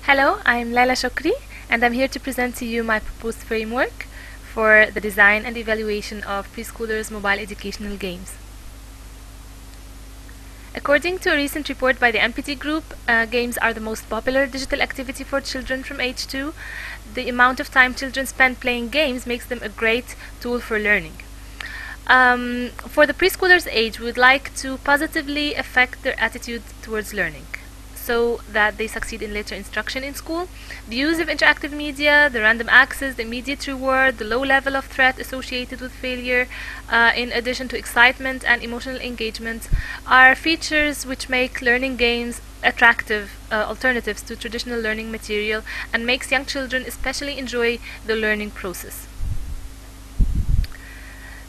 Hello, I'm Laila Shokri, and I'm here to present to you my proposed framework for the design and evaluation of preschoolers' mobile educational games. According to a recent report by the MPT Group, games are the most popular digital activity for children from age 2. The amount of time children spend playing games makes them a great tool for learning. For the preschoolers' age, we would like to positively affect their attitude towards learning, so that they succeed in later instruction in school. The use of interactive media, the random access, the immediate reward, the low level of threat associated with failure, in addition to excitement and emotional engagement, are features which make learning games attractive alternatives to traditional learning material and makes young children especially enjoy the learning process.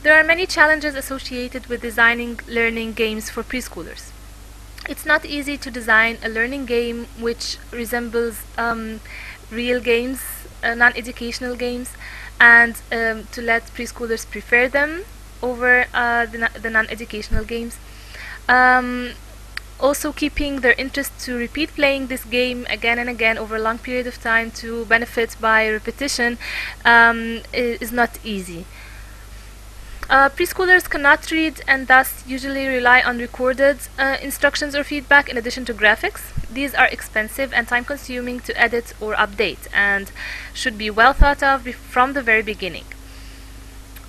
There are many challenges associated with designing learning games for preschoolers. It's not easy to design a learning game which resembles real games, non-educational games, and to let preschoolers prefer them over the non-educational games. Also keeping their interest to repeat playing this game again and again over a long period of time to benefit by repetition is not easy. Preschoolers cannot read and thus usually rely on recorded instructions or feedback in addition to graphics. These are expensive and time-consuming to edit or update and should be well thought of from the very beginning.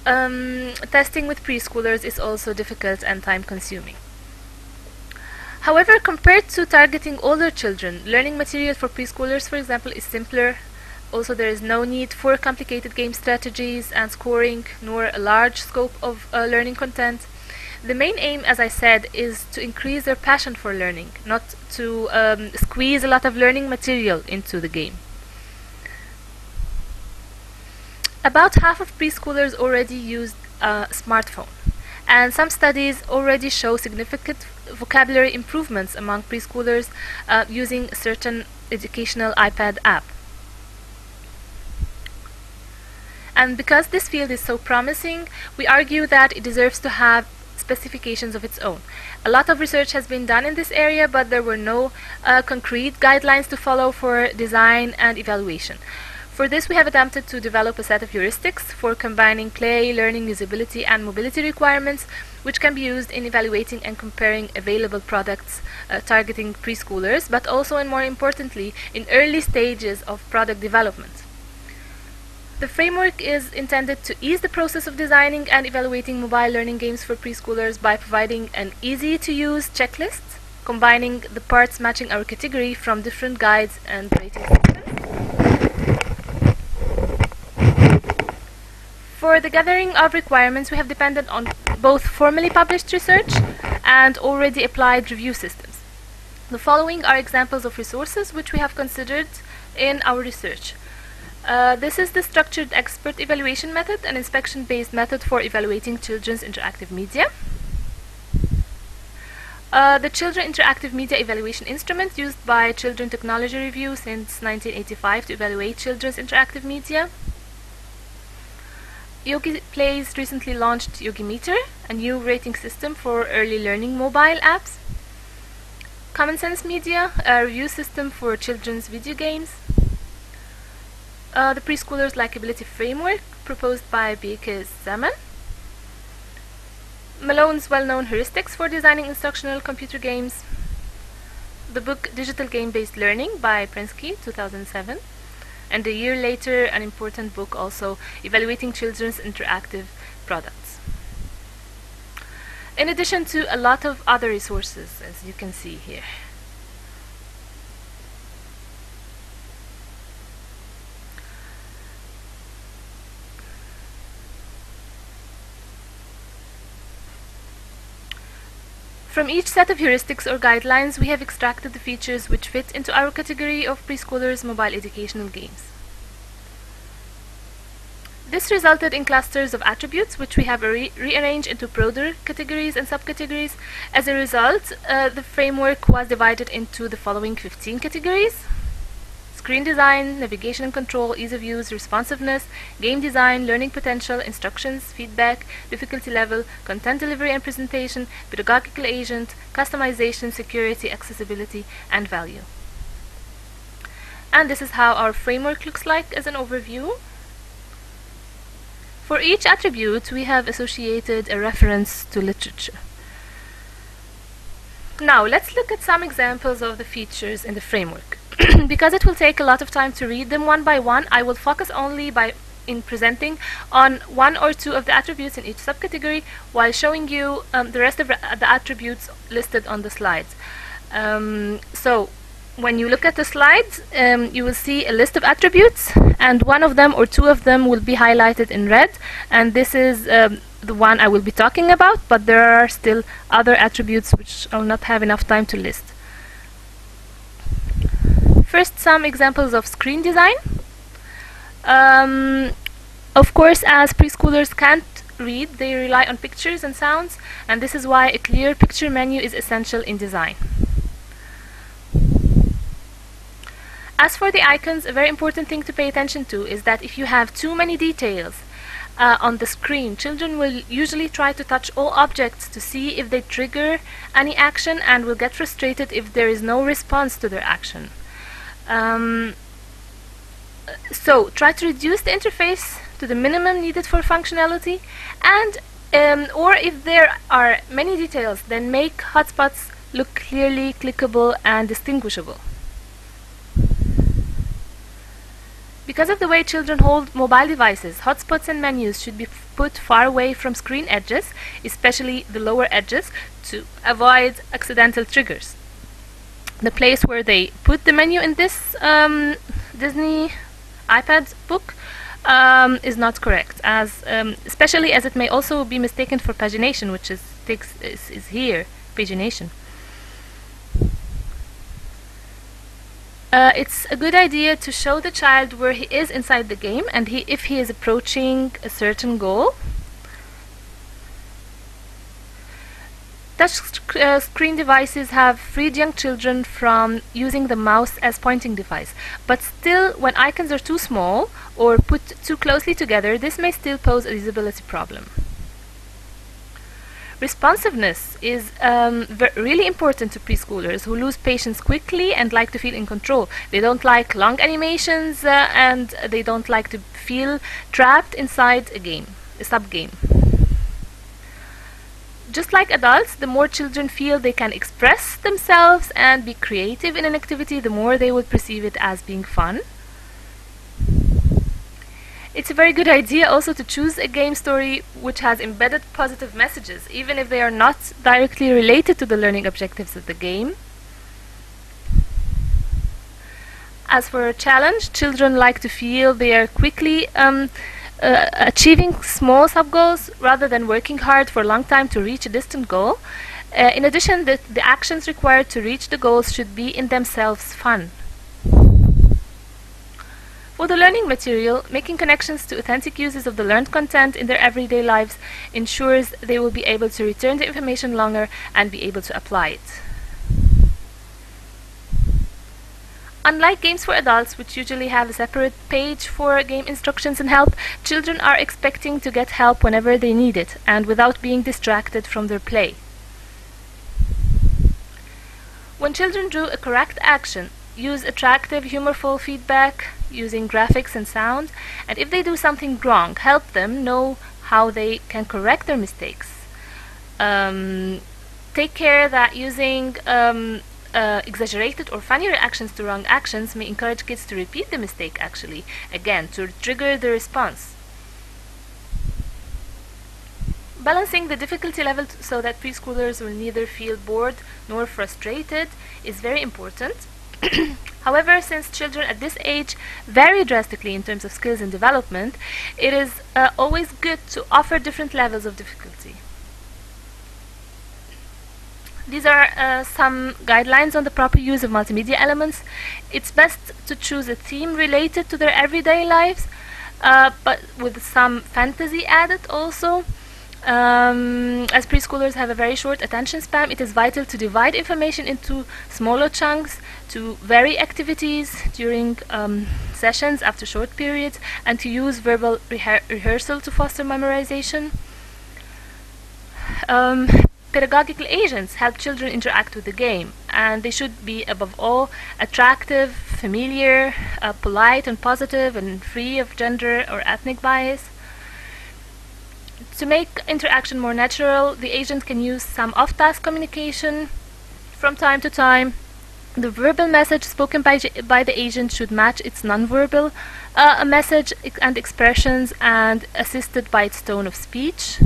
Testing with preschoolers is also difficult and time-consuming. However, compared to targeting older children, learning material for preschoolers, for example, is simpler. Also, there is no need for complicated game strategies and scoring, nor a large scope of learning content. The main aim, as I said, is to increase their passion for learning, not to squeeze a lot of learning material into the game. About half of preschoolers already use a smartphone, and some studies already show significant vocabulary improvements among preschoolers using a certain educational iPad app. And because this field is so promising, we argue that it deserves to have specifications of its own. A lot of research has been done in this area, but there were no concrete guidelines to follow for design and evaluation. For this, we have attempted to develop a set of heuristics for combining play, learning, usability, and mobility requirements, which can be used in evaluating and comparing available products targeting preschoolers, but also, and more importantly, in early stages of product development. The framework is intended to ease the process of designing and evaluating mobile learning games for preschoolers by providing an easy-to-use checklist, combining the parts matching our category from different guides and rating systems. For the gathering of requirements, we have depended on both formally published research and already applied review systems. The following are examples of resources which we have considered in our research. This is the Structured Expert Evaluation Method, an inspection-based method for evaluating children's interactive media. The Children Interactive Media Evaluation Instrument, used by Children Technology Review since 1985 to evaluate children's interactive media. Yogi Play's recently launched Yogimeter, a new rating system for early learning mobile apps. Common Sense Media, a review system for children's video games. The Preschoolers Likability Framework, proposed by Bieke Zaman. Malone's well-known heuristics for designing instructional computer games. The book Digital Game-Based Learning by Prensky, 2007. And a year later, an important book also, Evaluating Children's Interactive Products. In addition to a lot of other resources, as you can see here. From each set of heuristics or guidelines, we have extracted the features which fit into our category of preschoolers' mobile educational games. This resulted in clusters of attributes which we have rearranged into broader categories and subcategories. As a result, the framework was divided into the following 15 categories: screen design, navigation and control, ease of use, responsiveness, game design, learning potential, instructions, feedback, difficulty level, content delivery and presentation, pedagogical agent, customization, security, accessibility, and value. And this is how our framework looks like as an overview. For each attribute, we have associated a reference to literature. Now, let's look at some examples of the features in the framework. Because it will take a lot of time to read them one by one, I will focus only in presenting on one or two of the attributes in each subcategory while showing you the rest of the attributes listed on the slides. So when you look at the slides, you will see a list of attributes, and one of them or two of them will be highlighted in red, and this is the one I will be talking about, but there are still other attributes which I will not have enough time to list. First, some examples of screen design. Of course, as preschoolers can't read, they rely on pictures and sounds, and this is why a clear picture menu is essential in design. As for the icons, a very important thing to pay attention to is that if you have too many details on the screen, children will usually try to touch all objects to see if they trigger any action and will get frustrated if there is no response to their action. So try to reduce the interface to the minimum needed for functionality, and or if there are many details, then make hotspots look clearly clickable and distinguishable. Because of the way children hold mobile devices, hotspots and menus should be put far away from screen edges, especially the lower edges, to avoid accidental triggers. The place where they put the menu in this Disney iPad book is not correct, especially as it may also be mistaken for pagination, which is here, pagination. It's a good idea to show the child where he is inside the game and if he is approaching a certain goal. Touch screen devices have freed young children from using the mouse as pointing device, but still, when icons are too small or put too closely together, this may still pose a usability problem. Responsiveness is really important to preschoolers who lose patience quickly and like to feel in control. They don't like long animations and they don't like to feel trapped inside a sub-game. Just like adults, the more children feel they can express themselves and be creative in an activity, the more they will perceive it as being fun. It's a very good idea also to choose a game story which has embedded positive messages, even if they are not directly related to the learning objectives of the game. As for a challenge, children like to feel they are quickly achieving small sub-goals rather than working hard for a long time to reach a distant goal. In addition, the actions required to reach the goals should be in themselves fun. For the learning material, making connections to authentic uses of the learned content in their everyday lives ensures they will be able to return the information longer and be able to apply it. Unlike games for adults, which usually have a separate page for game instructions and help, children are expecting to get help whenever they need it and without being distracted from their play. When children do a correct action, use attractive, humorful feedback using graphics and sound, and if they do something wrong, help them know how they can correct their mistakes. Take care that using exaggerated or funny reactions to wrong actions may encourage kids to repeat the mistake again, to trigger the response. Balancing the difficulty level so that preschoolers will neither feel bored nor frustrated is very important. However, since children at this age vary drastically in terms of skills and development, it is always good to offer different levels of difficulty. These are some guidelines on the proper use of multimedia elements. It's best to choose a theme related to their everyday lives, but with some fantasy added also. As preschoolers have a very short attention span, it is vital to divide information into smaller chunks, to vary activities during sessions after short periods, and to use verbal rehearsal to foster memorization. Pedagogical agents help children interact with the game, and they should be, above all, attractive, familiar, polite and positive and free of gender or ethnic bias. To make interaction more natural, the agent can use some off-task communication from time to time. The verbal message spoken by the agent should match its non-verbal message and expressions, and assisted by its tone of speech.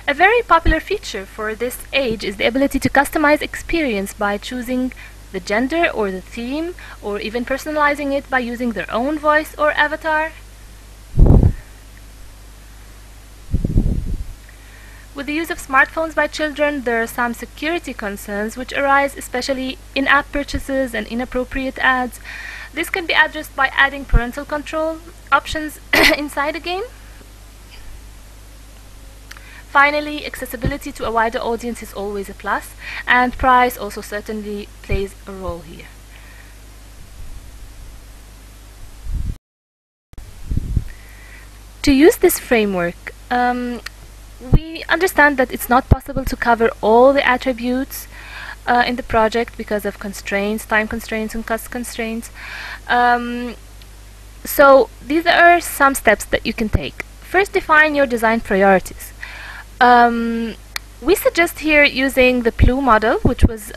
A very popular feature for this age is the ability to customize experience by choosing the gender or the theme, or even personalizing it by using their own voice or avatar. With the use of smartphones by children, there are some security concerns which arise, especially in-app purchases and inappropriate ads. This can be addressed by adding parental control options inside a game. Finally, accessibility to a wider audience is always a plus, and price also certainly plays a role here. To use this framework, we understand that it's not possible to cover all the attributes in the project because of constraints, time constraints and cost constraints. So these are some steps that you can take. First, define your design priorities. We suggest here using the PLU model, which was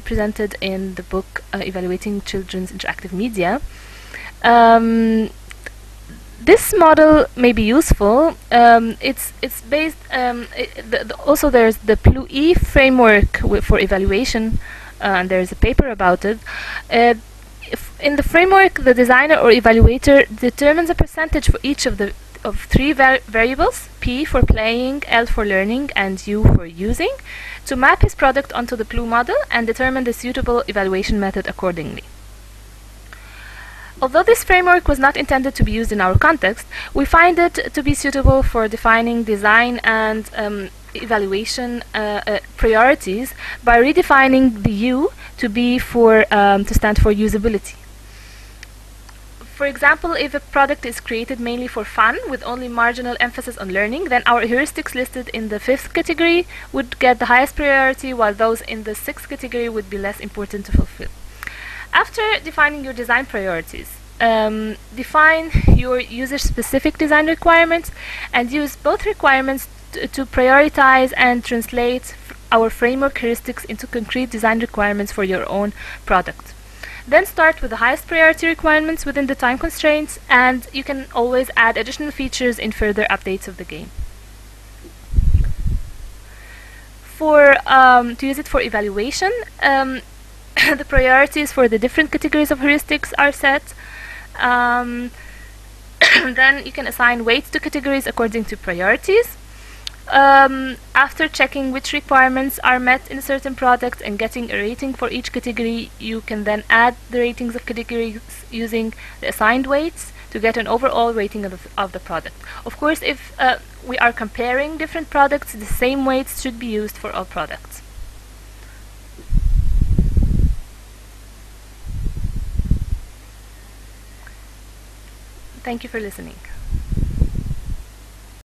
presented in the book Evaluating Children's Interactive Media. This model may be useful. It's based. Also, there's the PLU-E framework for evaluation, and there's a paper about it. In the framework, the designer or evaluator determines a percentage for each of three variables: P for playing, L for learning, and U for using, to map his product onto the PLU model and determine the suitable evaluation method accordingly. Although this framework was not intended to be used in our context, we find it to be suitable for defining design and evaluation priorities by redefining the U to stand for usability. For example, if a product is created mainly for fun with only marginal emphasis on learning, then our heuristics listed in the 5th category would get the highest priority, while those in the 6th category would be less important to fulfill. After defining your design priorities, define your user-specific design requirements and use both requirements to prioritize and translate our framework heuristics into concrete design requirements for your own product. Then start with the highest priority requirements within the time constraints, and you can always add additional features in further updates of the game. To use it for evaluation, the priorities for the different categories of heuristics are set. Then you can assign weights to categories according to priorities. After checking which requirements are met in a certain product and getting a rating for each category, you can then add the ratings of categories using the assigned weights to get an overall rating of the product. Of course, if we are comparing different products, the same weights should be used for all products. Thank you for listening.